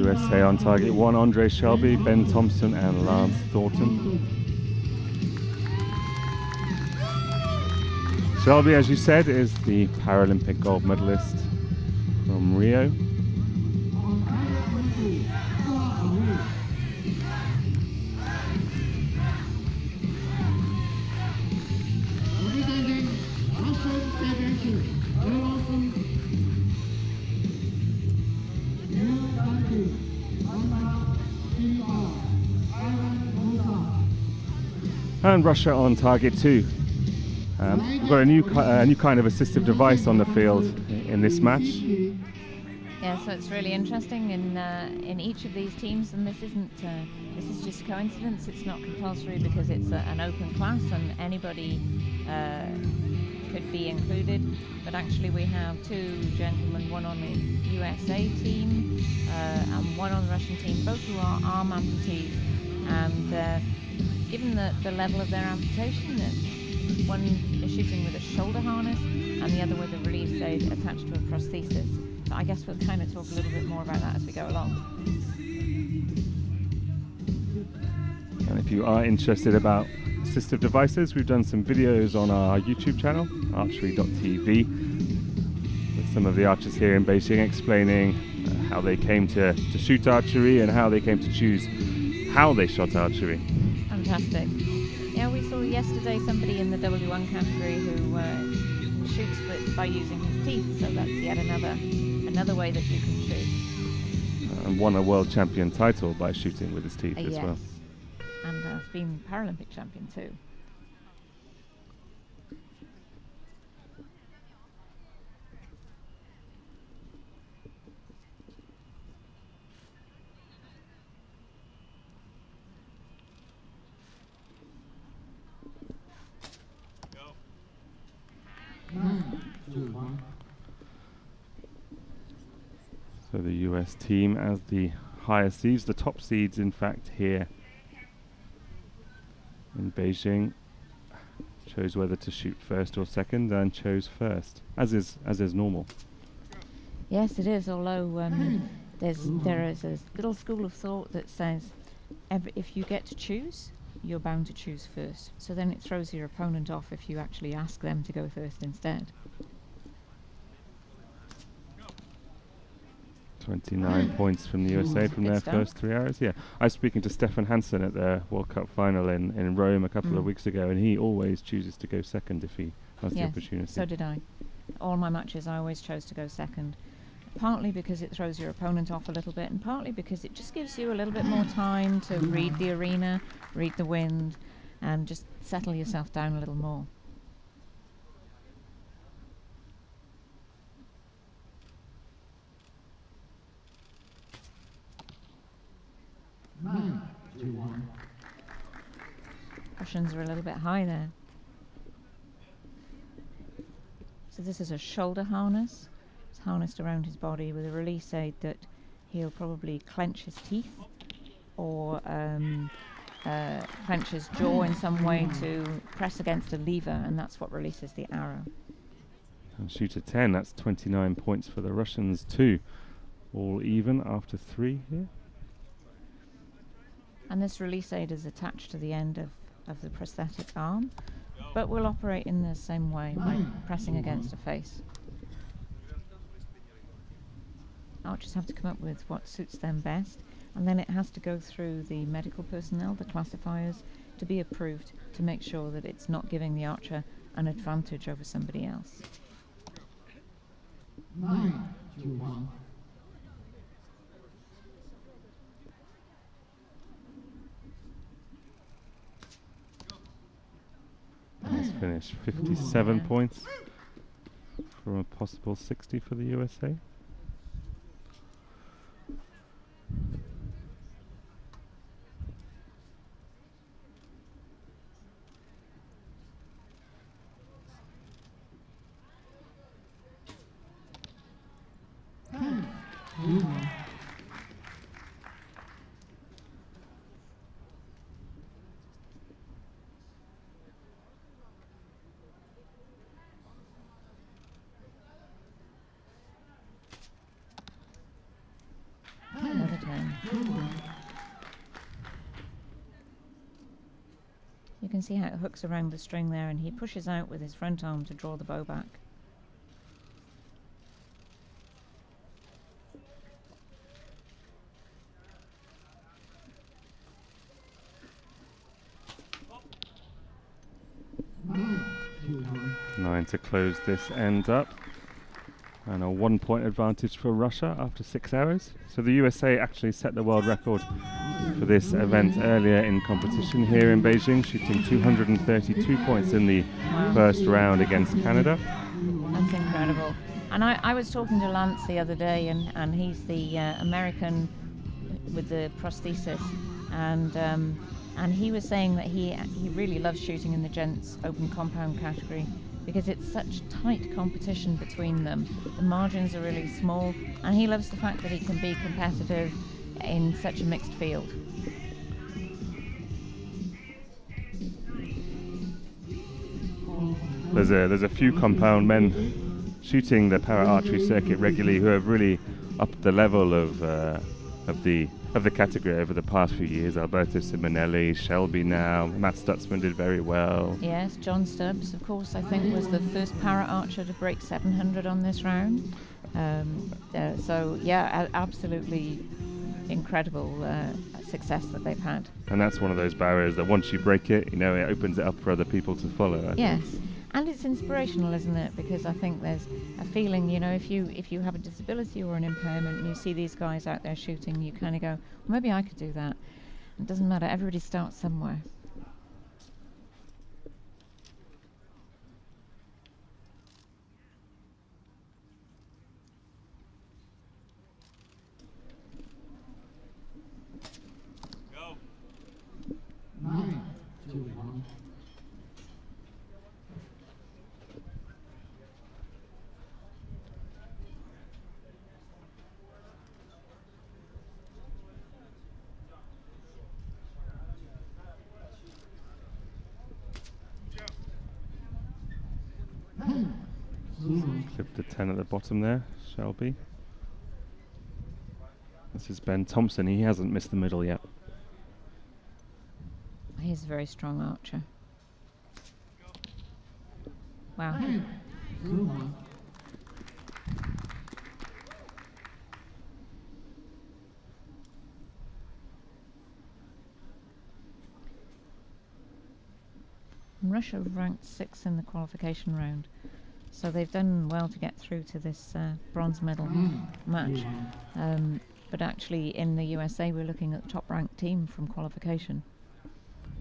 USA on target 1, Andre Shelby, Ben Thompson and Lance Thornton. Shelby, as you said, is the Paralympic gold medalist from Rio. And Russia on target 2. We've got a new kind of assistive device on the field in this match. Yeah, so it's really interesting in each of these teams, and this is just coincidence. It's not compulsory because it's an open class and anybody could be included. But actually, we have 2 gentlemen, one on the USA team and one on the Russian team, both who are arm amputees. And given the level of their amputation, one is shooting with a shoulder harness and the other with a release aid attached to a prosthesis. So I guess we'll kind of talk a little bit more about that as we go along. And if you are interested about assistive devices, we've done some videos on our YouTube channel, archery.tv, with some of the archers here in Beijing explaining how they came to shoot archery and how they came to choose how they shot archery. Fantastic. Yeah, we saw yesterday somebody in the W1 category who shoots by using his teeth, so that's yet another way that you can shoot. And won a world champion title by shooting with his teeth as well. And has been Paralympic champion too. So the US team as the higher seeds, the top seeds in fact here in Beijing, chose whether to shoot first or second and chose first, as is normal. Yes, it is, although there is a little school of thought that says if you get to choose, you're bound to choose first. So then it throws your opponent off if you actually ask them to go first instead. 29 points from the USA from their first 3 arrows. Yeah, I was speaking to Stefan Hansen at the World Cup final in Rome a couple of weeks ago, and he always chooses to go second if he has the opportunity. So did I. All my matches I always chose to go second, partly because it throws your opponent off a little bit, and partly because it just gives you a little bit more time to read the arena, read the wind, and just settle yourself down a little more. Russians are a little bit high there. So this is a shoulder harness. It's harnessed around his body with a release aid that he'll probably clench his teeth or clench his jaw in some way to press against a lever, and that's what releases the arrow. And shoot a 10, that's 29 points for the Russians too. All even after 3 here. And this release aid is attached to the end of the prosthetic arm, but will operate in the same way by pressing against a face. Archers have to come up with what suits them best, and then it has to go through the medical personnel, the classifiers, to be approved to make sure that it's not giving the archer an advantage over somebody else. 9-1. Let's finish 57 points from a possible 60 for the USA. can see how it hooks around the string there, and he pushes out with his front arm to draw the bow back. Nine to close this end up. And a 1-point advantage for Russia after 6 hours. So the USA actually set the world record for this event earlier in competition here in Beijing, shooting 232 points in the first round against Canada. That's incredible. And I was talking to Lance the other day, and he's the American with the prosthesis, and he was saying that he really loves shooting in the gents open compound category, because it's such tight competition between them. The margins are really small, and he loves the fact that he can be competitive in such a mixed field. There's a few compound men shooting the para archery circuit regularly who have really upped the level of the category over the past few years. Alberto Simonelli, Shelby now, Matt Stutzman did very well. Yes, John Stubbs, of course, I think was the first para archer to break 700 on this round. So yeah, absolutely incredible success that they've had. And that's one of those barriers that once you break it, you know, it opens it up for other people to follow. Yes. And it's inspirational, isn't it? Because I think there's a feeling, you know, if you have a disability or an impairment and you see these guys out there shooting, you kind of go, well, maybe I could do that. It doesn't matter. Everybody starts somewhere. Go. 9, 2, 1. Clip the 10 at the bottom there, Shelby. This is Ben Thompson. He hasn't missed the middle yet. He's a very strong archer. Wow. Russia ranked 6th in the qualification round, so they've done well to get through to this bronze medal match. But actually in the USA we're looking at the top ranked team from qualification,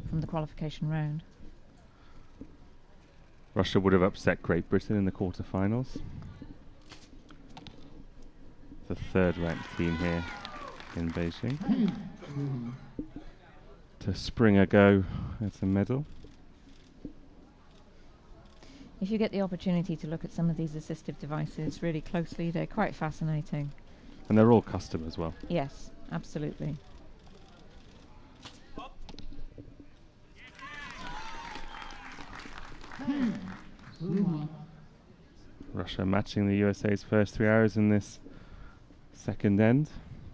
from the qualification round. Russia would have upset Great Britain in the quarterfinals. The 3rd ranked team here in Beijing. To spring a go at a medal. If you get the opportunity to look at some of these assistive devices really closely, they're quite fascinating. And they're all custom as well. Yes, absolutely. Russia matching the USA's first 3 hours in this second end,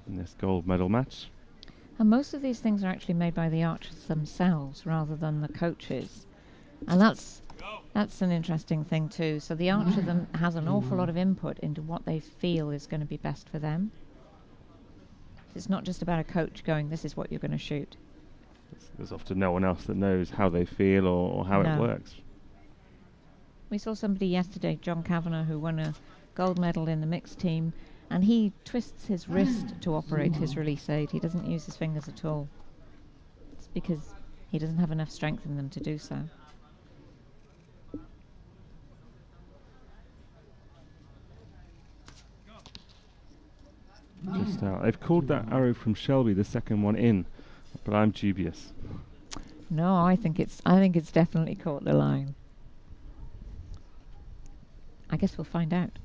in this gold medal match. And most of these things are actually made by the archers themselves rather than the coaches. And that's an interesting thing too. So the archer has an awful lot of input into what they feel is going to be best for them. It's not just about a coach going, this is what you're going to shoot. There's often no one else that knows how they feel or how it works. We saw somebody yesterday, John Kavanagh, who won a gold medal in the mixed team, and he twists his wrist to operate his release aid. He doesn't use his fingers at all. It's because he doesn't have enough strength in them to do so. Just out. They've called that arrow from Shelby, the second one, in, but I'm dubious. No, I think it's definitely caught the line. I guess we'll find out.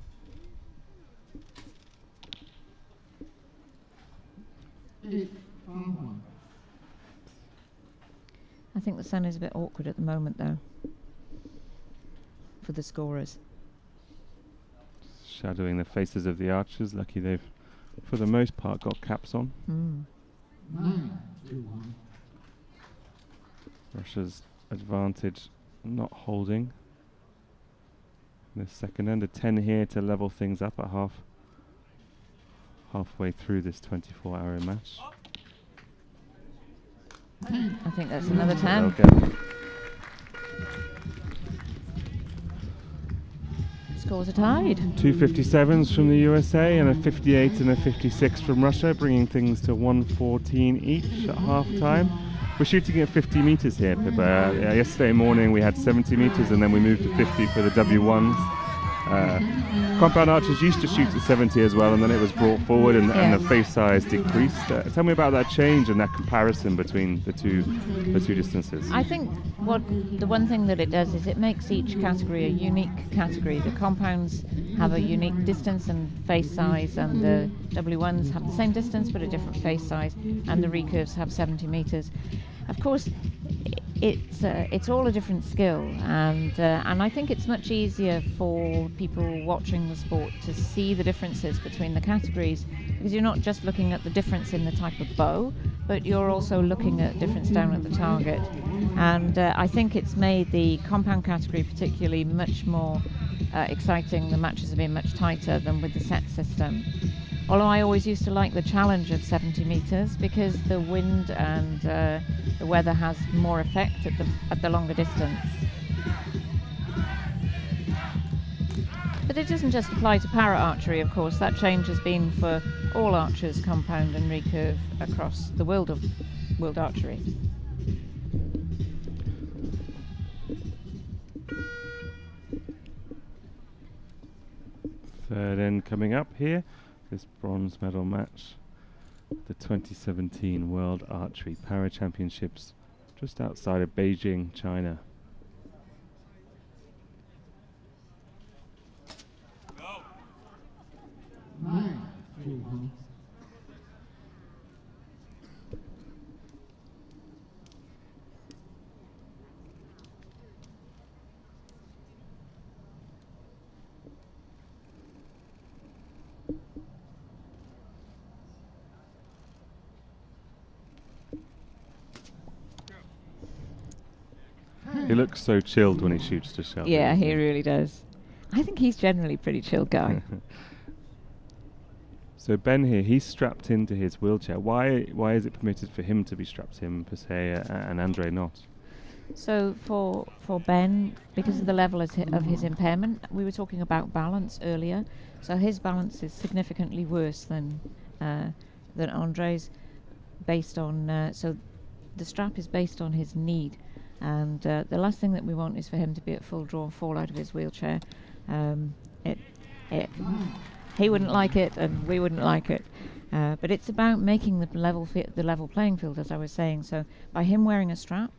I think the sun is a bit awkward at the moment, though, for the scorers. Shadowing the faces of the archers. Lucky they've, for the most part, got caps on. 9, 2, 1. Russia's advantage not holding the second end. A 10 here to level things up at halfway through this 24-hour match. I think that's another 10. Okay. Scores are tied. 257s from the USA and a 58 and a 56 from Russia, bringing things to 114 each at half-time. We're shooting at 50 meters here, Pippa. Yesterday morning we had 70 meters and then we moved to 50 for the W1s. Compound archers used to shoot at 70 as well, and then it was brought forward and the face size decreased. Tell me about that change and that comparison between the two distances. I think the one thing that it does is it makes each category a unique category. The compounds have a unique distance and face size, and the W1s have the same distance but a different face size, and the recurves have 70 meters. Of course, it's all a different skill, and I think it's much easier for people watching the sport to see the differences between the categories, because you're not just looking at the difference in the type of bow, but you're also looking at difference down at the target. And I think it's made the compound category particularly much more exciting. The matches have been much tighter than with the set system. Although I always used to like the challenge of 70 meters because the wind and the weather has more effect at the longer distance. But it doesn't just apply to para archery, of course. That change has been for all archers, compound and recurve, across the world of world archery. Third end coming up here. This bronze medal match, the 2017 World Archery Para Championships, just outside of Beijing, China. He looks so chilled when he shoots to shell. Yeah, he really does. I think he's generally a pretty chill guy. So Ben here, he's strapped into his wheelchair. Why is it permitted for him to be strapped in per se, and Andre not? So for Ben, because of the level of his impairment, we were talking about balance earlier. So his balance is significantly worse than Andre's, based on so the strap is based on his need. And the last thing that we want is for him to be at full draw and fall out of his wheelchair. He wouldn't like it, and we wouldn't like it. But it's about making the level playing field, as I was saying. So by him wearing a strap,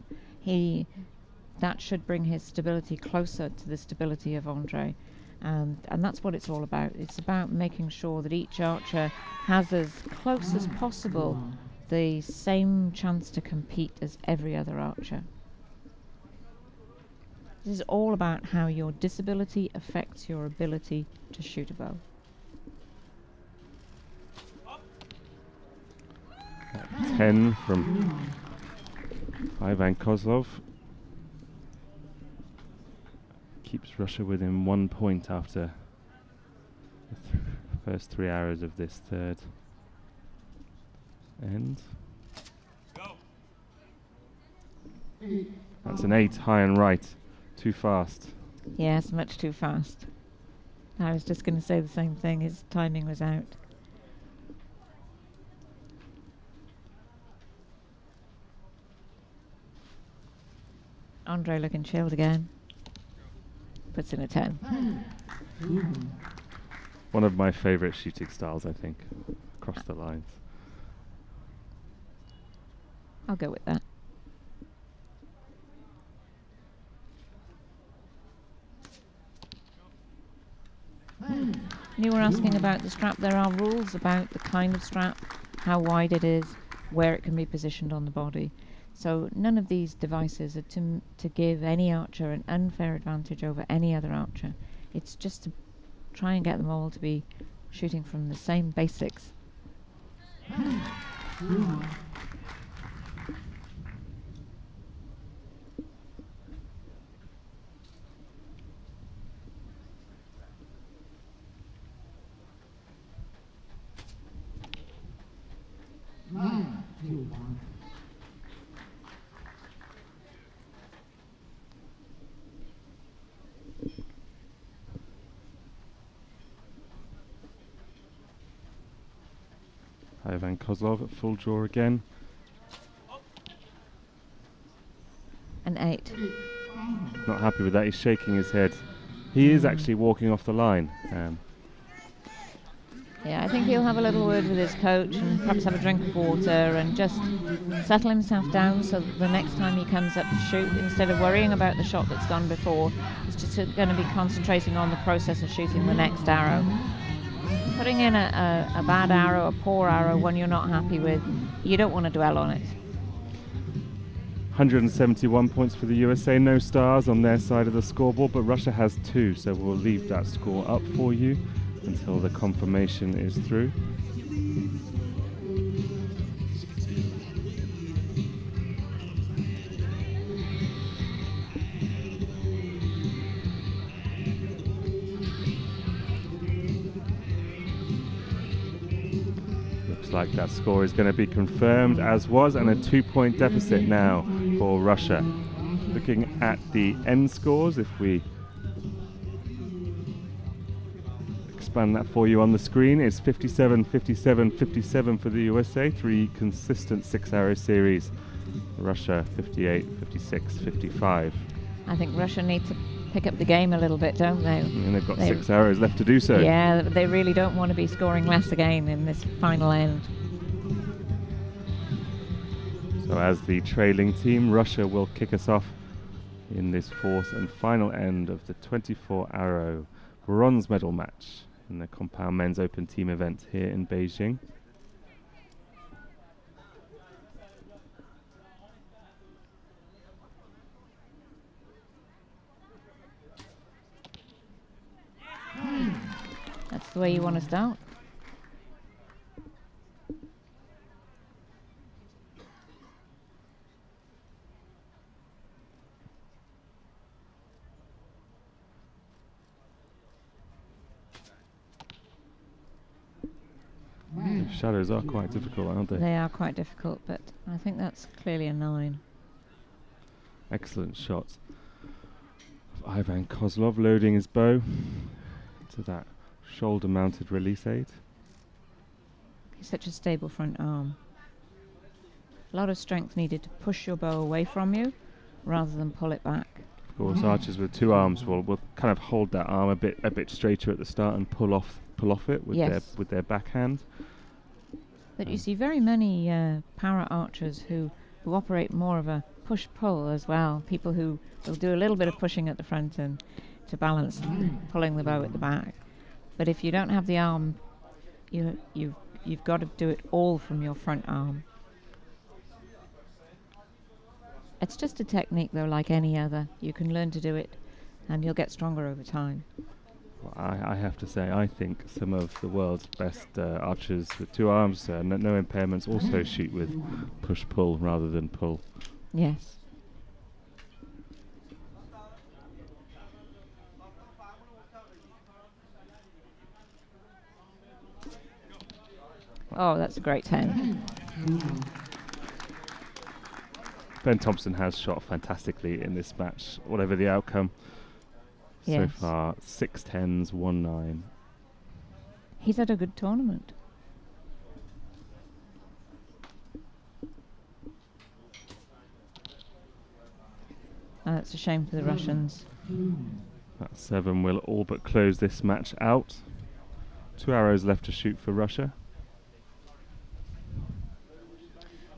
that should bring his stability closer to the stability of Andre. And that's what it's all about. It's about making sure that each archer has as close as possible the same chance to compete as every other archer. This is all about how your disability affects your ability to shoot a bow. That 10 from Ivan Kozlov keeps Russia within 1 point after the first 3 hours of this third end. That's an 8 high and right. Too fast. Yes, much too fast. I was just going to say the same thing. His timing was out. Andre looking chilled again. Puts in a 10. One of my favourite shooting styles, I think, across the lines. I'll go with that. You were asking about the strap. There are rules about the kind of strap, how wide it is, where it can be positioned on the body. So none of these devices are to give any archer an unfair advantage over any other archer. It's just to try and get them all to be shooting from the same basics. Ivan Kozlov at full draw again. An 8. Not happy with that, he's shaking his head. He is actually walking off the line. Yeah, I think he'll have a little word with his coach and perhaps have a drink of water and just settle himself down so that the next time he comes up to shoot, instead of worrying about the shot that's gone before, he's just going to be concentrating on the process of shooting the next arrow. Putting in a bad arrow, a poor arrow, one you're not happy with, you don't want to dwell on it. 171 points for the USA, no stars on their side of the scoreboard, but Russia has 2, so we'll leave that score up for you until the confirmation is through. Looks like that score is going to be confirmed as was, and a 2-point deficit now for Russia. Looking at the end scores, if we expand that for you on the screen, it's 57, 57, 57 for the USA, 3 consistent 6-arrow series. Russia 58, 56, 55. I think Russia need to pick up the game a little bit, don't they? And they've got 6 arrows left to do so. Yeah, they really don't want to be scoring less again in this final end. So as the trailing team, Russia will kick us off in this 4th and final end of the 24-arrow bronze medal match in the Compound Men's Open Team event here in Beijing. That's the way you want to start. The shadows are quite difficult, aren't they? They are quite difficult, but I think that's clearly a 9. Excellent shot of Ivan Kozlov loading his bow to that shoulder-mounted release aid. He's such a stable front arm. A lot of strength needed to push your bow away from you rather than pull it back. Of course, archers with 2 arms will kind of hold that arm a bit straighter at the start and pull off it with their backhand. But you see very many para archers who operate more of a push-pull as well. People who will do a little bit of pushing at the front and to balance pulling the bow at the back. But if you don't have the arm, you've got to do it all from your front arm. It's just a technique, though, like any other. You can learn to do it, and you'll get stronger over time. Well, I have to say, I think some of the world's best archers with 2 arms, no impairments, also shoot with push-pull rather than pull. Yes. Oh, that's a great 10. Ben Thompson has shot fantastically in this match, whatever the outcome. Yes. So far, 6 10s, 1 9. He's had a good tournament. That's a shame for the Russians. That 7 will all but close this match out. 2 arrows left to shoot for Russia.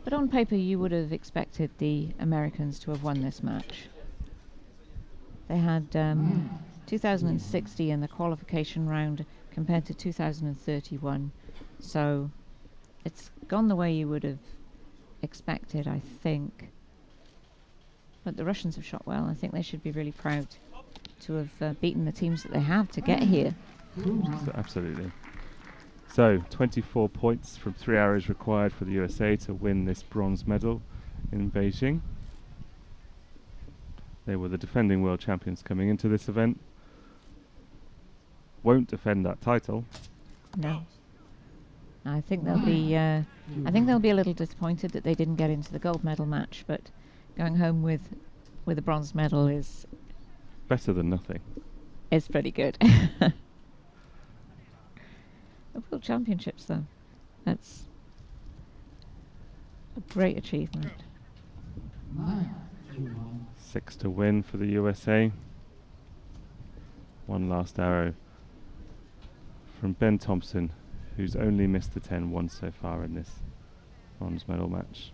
But on paper, you would have expected the Americans to have won this match. They had 2060 in the qualification round compared to 2031. So it's gone the way you would have expected, I think. But the Russians have shot well. I think they should be really proud to have beaten the teams that they have to get here. Absolutely. So 24 points from 3 arrows required for the USA to win this bronze medal in Beijing. They were the defending world champions coming into this event. Won't defend that title. No. I think they'll be a little disappointed that they didn't get into the gold medal match, but going home with a bronze medal is better than nothing. It's pretty good. The World Championships, though, that's A great achievement. 9-1. 6 to win for the USA. One last arrow from Ben Thompson, who's only missed the 10 once so far in this bronze medal match.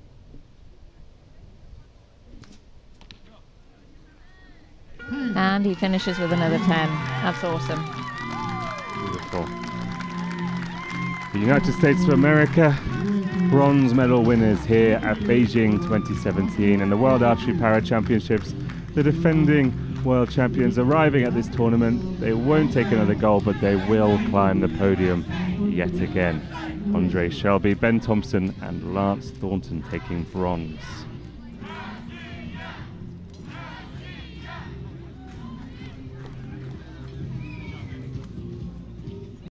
And he finishes with another 10. That's awesome. Beautiful. The United States of America, bronze medal winners here at Beijing 2017 and the World Archery Para Championships. The defending world champions arriving at this tournament. They won't take another gold, but they will climb the podium yet again. Andre Shelby, Ben Thompson and Lance Thornton taking bronze.